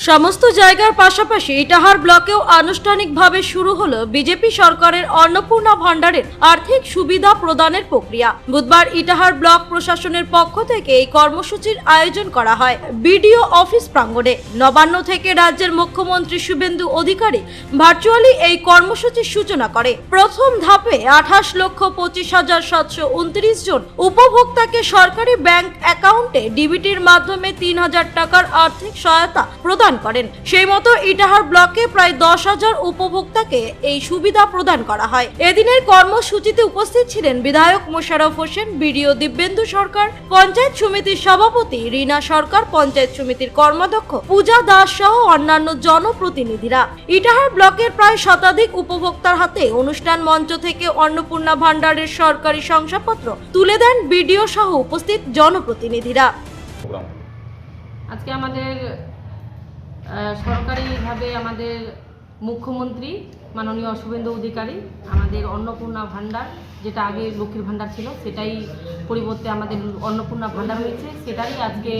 সমস্ত জায়গার পাশাপাশি ইটাহার ব্লকেও আনুষ্ঠানিকভাবে শুরু হলো বিজেপি সরকারের অন্নপূর্ণা ভান্ডারের আর্থিক সুবিধা প্রদানের প্রক্রিয়া। বুধবার ইটাহার ব্লক প্রশাসনের পক্ষ থেকে এই কর্মসূচির আয়োজন করা হয় বিডিও অফিস প্রাঙ্গণে। নবান্ন থেকে রাজ্যের মুখ্যমন্ত্রী শুভেন্দু অধিকারী ভার্চুয়ালি এই কর্মসূচির সূচনা করে। প্রথম ধাপে 28,25,729 জন উপভোক্তাকে সরকারি ব্যাংক অ্যাকাউন্টে ডিবিটির মাধ্যমে 3,000 টাকার আর্থিক সহায়তা প্রদান করেন। সেই মতো ইটাহার ব্লকে প্রায় 10,000 উপভোক্তাকে এই সুবিধা প্রদান করা হয়। এদিনের কর্মসূচিতে উপস্থিত ছিলেন বিধায়ক মোশাররফ হোসেন, বিডিও দিব্যেন্দু সরকার, পঞ্চায়েত সমিতির সভাপতি রীনা সরকার, পঞ্চায়েত সমিতির কর্মাধ্যক্ষ পূজা দাস সহ অন্যান্য জনপ্রতিনিধিরা। ইটাহার ব্লকের প্রায় শতাধিক উপভোক্তার হাতে অনুষ্ঠান মঞ্চ থেকে অন্নপূর্ণা ভান্ডারের সরকারি শংসাপত্র তুলে দেন বিডিও সহ উপস্থিত জনপ্রতিনিধিরা। আজকে আমাদের সরকারিভাবে আমাদের মুখ্যমন্ত্রী মাননীয় শুভেন্দু অধিকারী আমাদের অন্নপূর্ণা ভান্ডার, যেটা আগে লক্ষ্মীর ভান্ডার ছিল, সেটাই পরিবর্তে আমাদের অন্নপূর্ণা ভান্ডার হয়েছে, সেটারই আজকে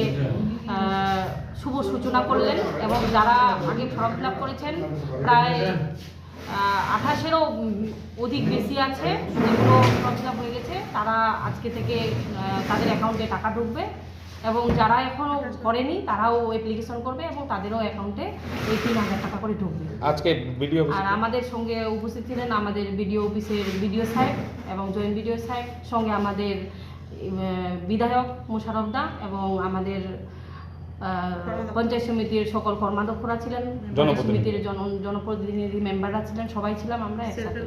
শুভ সূচনা করলেন। এবং যারা আগে ফর্ম ফিল আপ করেছেন প্রায় 28,000-এরও অধিক বেশি আছে, যেগুলো ফর্ম ফিল আপ হয়ে গেছে, তারা আজকে থেকে তাদের অ্যাকাউন্টে টাকা ঢুকবে। এবং যারা এখনো করেনি তারাও অ্যাপ্লিকেশন করবে এবং তাদেরও অ্যাকাউন্টে এই 3,000 টাকা করে ঢুকবে। আজকে ভিডিও আর আমাদের সঙ্গে উপস্থিত ছিলেন আমাদের বিডিও অফিসের বিডিও সাহেব এবং জয়েন্ট বিডিও সাহেব, সঙ্গে আমাদের বিধায়ক মোশাররফ দা এবং আমাদের পঞ্চায়েত সমিতির সকল কর্মাধ্যক্ষরা ছিলেন, পঞ্চায়েত সমিতির জনপ্রতিনিধি মেম্বাররা ছিলেন, সবাই ছিলাম আমরা একসাথে।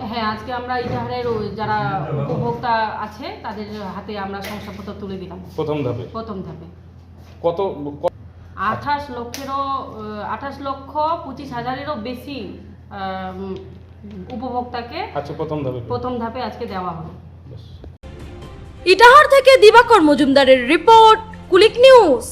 হ্যাঁ, আজকে আমরা ইটাহারের যারা উপভোক্তা আছে তাদের হাতে আমরা শংসাপত্র তুলে দিলাম। প্রথম ধাপে কত 28,25,000-এরও বেশি উপভোক্তাকে প্রথম ধাপে আজকে দেওয়া হলো। ইটাহার থেকে দিবাকর মজুমদারের রিপোর্ট, কুলিক নিউজ।